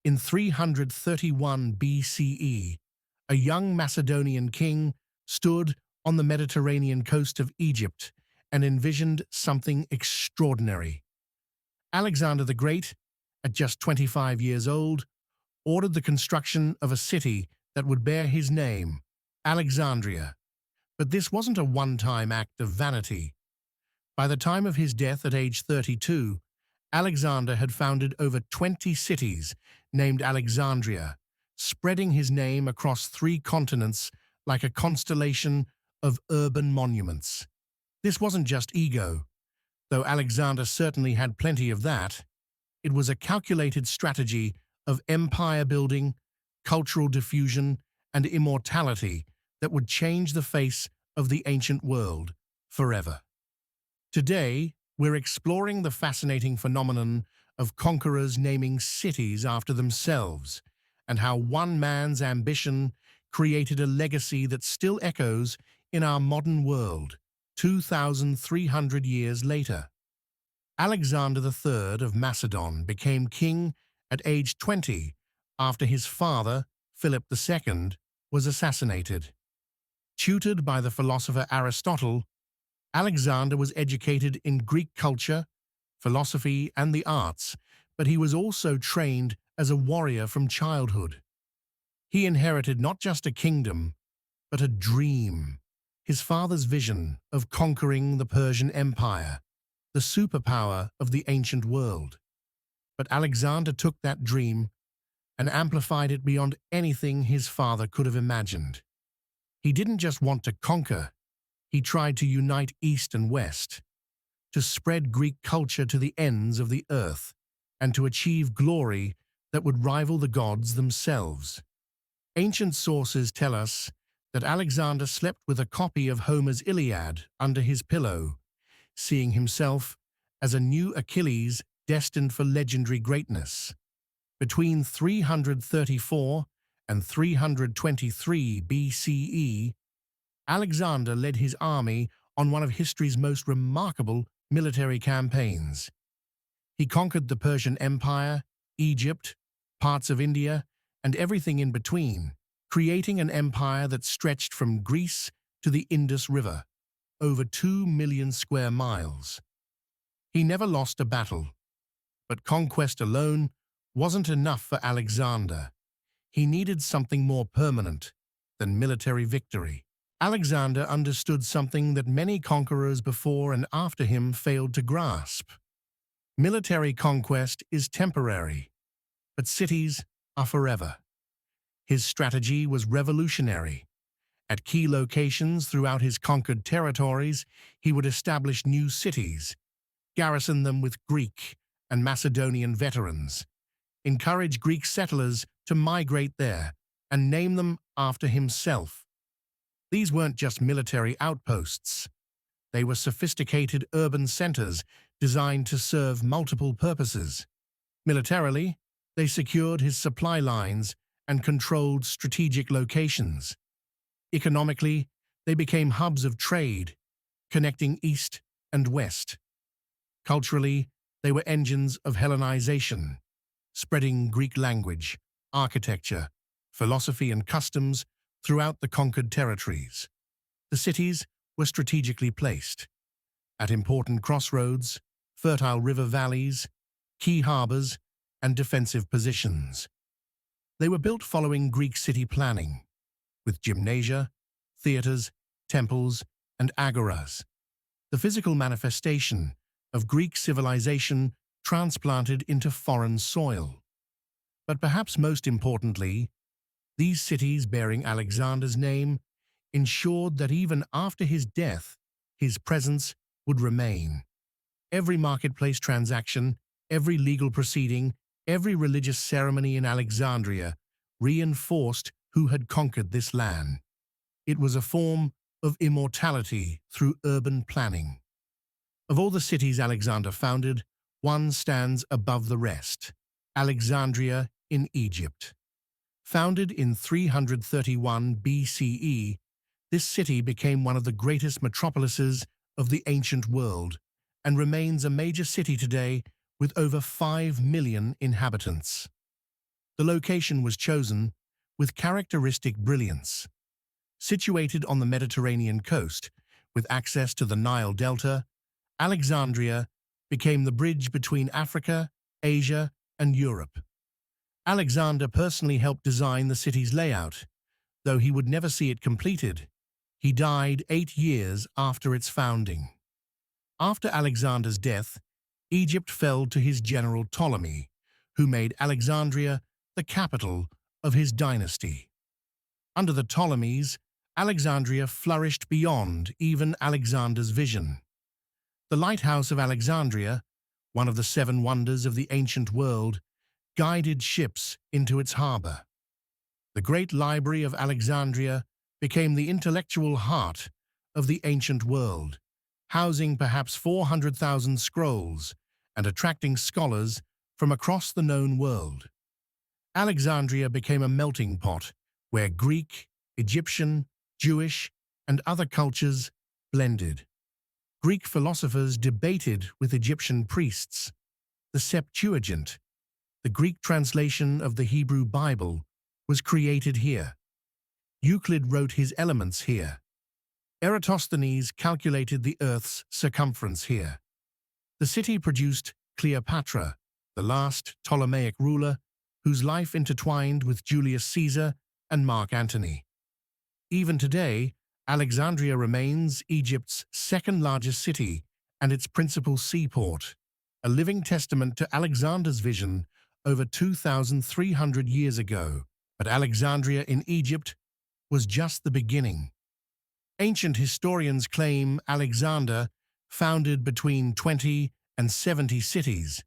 In 331 BCE, a young Macedonian king stood on the Mediterranean coast of Egypt and envisioned something extraordinary. Alexander the Great, at just 25 years old, ordered the construction of a city that would bear his name, Alexandria. But this wasn't a one-time act of vanity. By the time of his death at age 32, Alexander had founded over 20 cities named Alexandria, spreading his name across 3 continents like a constellation of urban monuments. This wasn't just ego, though Alexander certainly had plenty of that. It was a calculated strategy of empire building, cultural diffusion, and immortality that would change the face of the ancient world forever. Today, we're exploring the fascinating phenomenon of conquerors naming cities after themselves, and how one man's ambition created a legacy that still echoes in our modern world, 2,300 years later. Alexander III of Macedon became king at age 20 after his father, Philip II, was assassinated. Tutored by the philosopher Aristotle, Alexander was educated in Greek culture, philosophy, and the arts, but he was also trained as a warrior from childhood. He inherited not just a kingdom, but a dream, his father's vision of conquering the Persian Empire, the superpower of the ancient world. But Alexander took that dream and amplified it beyond anything his father could have imagined. He didn't just want to conquer, he tried to unite East and West, to spread Greek culture to the ends of the earth, and to achieve glory that would rival the gods themselves. Ancient sources tell us that Alexander slept with a copy of Homer's Iliad under his pillow, seeing himself as a new Achilles destined for legendary greatness. Between 334 and 323 BCE, Alexander led his army on one of history's most remarkable military campaigns. He conquered the Persian Empire, Egypt, parts of India, and everything in between, creating an empire that stretched from Greece to the Indus River, over 2 million square miles. He never lost a battle, but conquest alone wasn't enough for Alexander. He needed something more permanent than military victory. Alexander understood something that many conquerors before and after him failed to grasp. Military conquest is temporary, but cities are forever. His strategy was revolutionary. At key locations throughout his conquered territories, he would establish new cities, garrison them with Greek and Macedonian veterans, encourage Greek settlers to migrate there, and name them after himself. These weren't just military outposts. They were sophisticated urban centers designed to serve multiple purposes. Militarily, they secured his supply lines and controlled strategic locations. Economically, they became hubs of trade, connecting East and West. Culturally, they were engines of Hellenization, spreading Greek language, architecture, philosophy, and customs throughout the conquered territories. The cities were strategically placed at important crossroads, fertile river valleys, key harbors, and defensive positions. They were built following Greek city planning, with gymnasia, theaters, temples, and agoras, the physical manifestation of Greek civilization transplanted into foreign soil. But perhaps most importantly, these cities bearing Alexander's name ensured that even after his death, his presence would remain. Every marketplace transaction, every legal proceeding, every religious ceremony in Alexandria reinforced who had conquered this land. It was a form of immortality through urban planning. Of all the cities Alexander founded, one stands above the rest: Alexandria in Egypt. Founded in 331 BCE, this city became one of the greatest metropolises of the ancient world and remains a major city today with over 5 million inhabitants. The location was chosen with characteristic brilliance. Situated on the Mediterranean coast, with access to the Nile Delta, Alexandria became the bridge between Africa, Asia, and Europe. Alexander personally helped design the city's layout, though he would never see it completed. He died 8 years after its founding. After Alexander's death, Egypt fell to his general Ptolemy, who made Alexandria the capital of his dynasty. Under the Ptolemies, Alexandria flourished beyond even Alexander's vision. The Lighthouse of Alexandria, one of the 7 wonders of the ancient world, guided ships into its harbor. The Great Library of Alexandria became the intellectual heart of the ancient world, housing perhaps 400,000 scrolls and attracting scholars from across the known world. Alexandria became a melting pot where Greek, Egyptian, Jewish, and other cultures blended. Greek philosophers debated with Egyptian priests. The Septuagint, the Greek translation of the Hebrew Bible, was created here. Euclid wrote his Elements here. Eratosthenes calculated the Earth's circumference here. The city produced Cleopatra, the last Ptolemaic ruler, whose life intertwined with Julius Caesar and Mark Antony. Even today, Alexandria remains Egypt's second-largest city and its principal seaport, a living testament to Alexander's vision over 2,300 years ago. But Alexandria in Egypt was just the beginning. Ancient historians claim Alexander founded between 20 and 70 cities,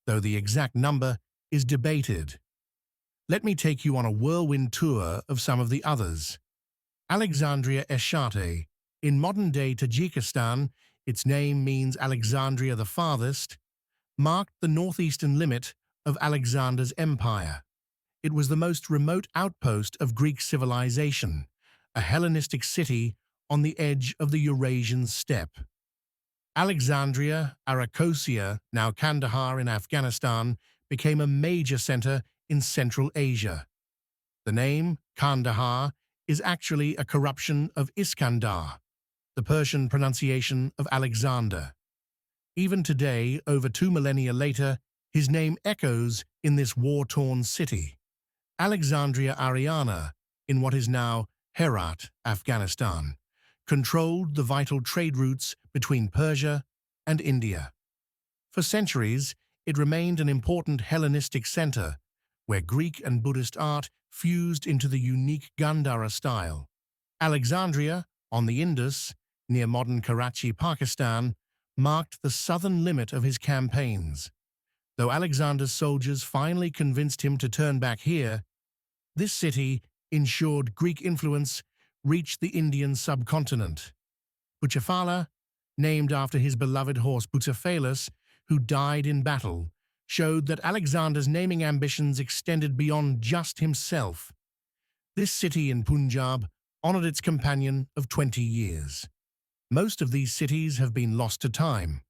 though the exact number is debated. Let me take you on a whirlwind tour of some of the others. Alexandria Eshate. In modern-day Tajikistan, its name means Alexandria the Farthest, marked the northeastern limit of Alexander's empire. It was the most remote outpost of Greek civilization, a Hellenistic city on the edge of the Eurasian steppe. Alexandria Arachosia, now Kandahar in Afghanistan, became a major center in Central Asia. The name, Kandahar, is actually a corruption of Iskandar, the Persian pronunciation of Alexander. Even today, over 2 millennia later, his name echoes in this war-torn city. Alexandria Ariana, in what is now Herat, Afghanistan, controlled the vital trade routes between Persia and India. For centuries, it remained an important Hellenistic center, where Greek and Buddhist art fused into the unique Gandhara style. Alexandria, on the Indus, near modern Karachi, Pakistan, marked the southern limit of his campaigns. Though Alexander's soldiers finally convinced him to turn back here, this city ensured Greek influence reached the Indian subcontinent. Bucephala, named after his beloved horse Bucephalus, who died in battle, showed that Alexander's naming ambitions extended beyond just himself. This city in Punjab honored its companion of 20 years. Most of these cities have been lost to time,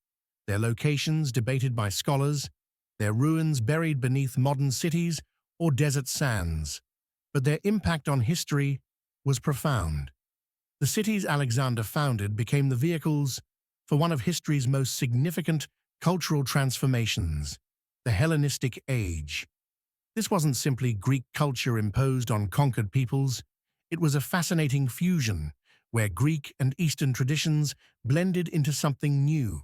their locations debated by scholars, their ruins buried beneath modern cities or desert sands, but their impact on history was profound. The cities Alexander founded became the vehicles for one of history's most significant cultural transformations, the Hellenistic Age. This wasn't simply Greek culture imposed on conquered peoples, it was a fascinating fusion where Greek and Eastern traditions blended into something new.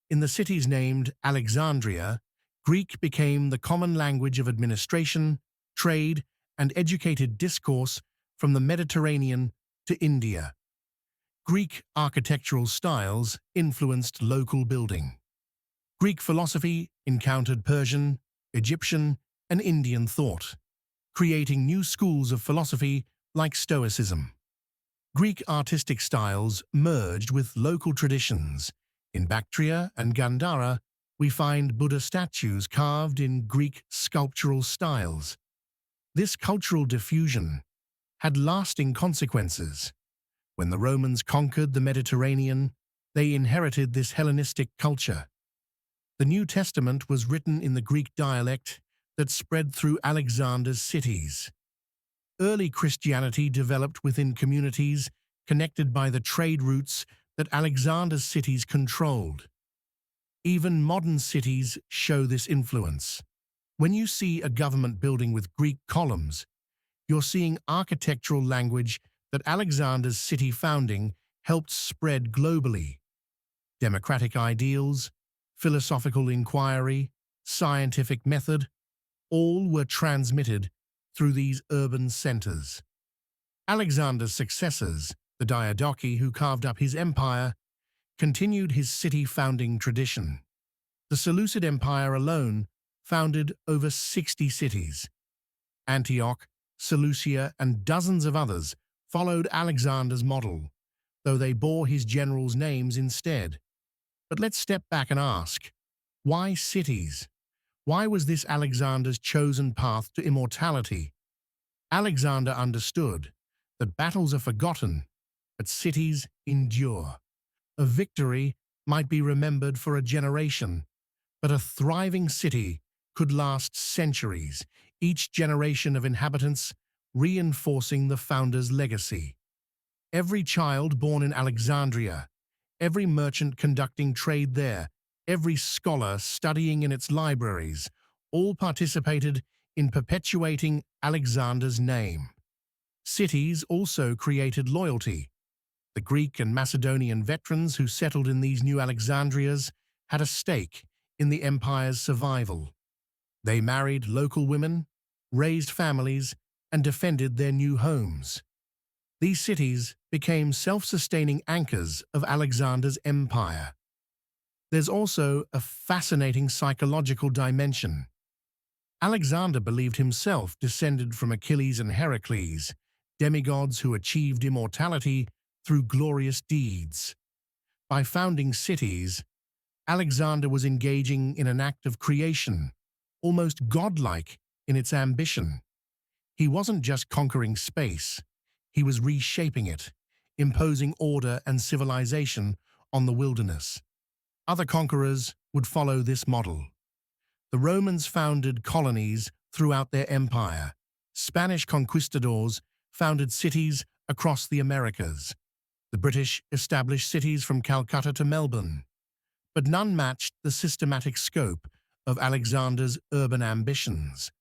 In the cities named Alexandria, Greek became the common language of administration, trade, and educated discourse from the Mediterranean to India. Greek architectural styles influenced local building. Greek philosophy encountered Persian, Egyptian, and Indian thought, creating new schools of philosophy like Stoicism. Greek artistic styles merged with local traditions. In Bactria and Gandhara, we find Buddha statues carved in Greek sculptural styles. This cultural diffusion had lasting consequences. When the Romans conquered the Mediterranean, they inherited this Hellenistic culture. The New Testament was written in the Greek dialect, that spread through Alexander's cities. Early Christianity developed within communities connected by the trade routes that Alexander's cities controlled. Even modern cities show this influence. When you see a government building with Greek columns, you're seeing architectural language that Alexander's city founding helped spread globally. Democratic ideals, philosophical inquiry, scientific method, all were transmitted through these urban centers. Alexander's successors, the Diadochi who carved up his empire, continued his city-founding tradition. The Seleucid Empire alone founded over 60 cities. Antioch, Seleucia, and dozens of others followed Alexander's model, though they bore his generals' names instead. But let's step back and ask, why cities? Why was this Alexander's chosen path to immortality? Alexander understood that battles are forgotten, but cities endure. A victory might be remembered for a generation, but a thriving city could last centuries, each generation of inhabitants reinforcing the founder's legacy. Every child born in Alexandria, every merchant conducting trade there, every scholar studying in its libraries, all participated in perpetuating Alexander's name. Cities also created loyalty. The Greek and Macedonian veterans who settled in these new Alexandrias had a stake in the empire's survival. They married local women, raised families, and defended their new homes. These cities became self-sustaining anchors of Alexander's empire. There's also a fascinating psychological dimension. Alexander believed himself descended from Achilles and Heracles, demigods who achieved immortality through glorious deeds. By founding cities, Alexander was engaging in an act of creation, almost godlike in its ambition. He wasn't just conquering space, he was reshaping it, imposing order and civilization on the wilderness. Other conquerors would follow this model. The Romans founded colonies throughout their empire. Spanish conquistadors founded cities across the Americas. The British established cities from Calcutta to Melbourne. But none matched the systematic scope of Alexander's urban ambitions.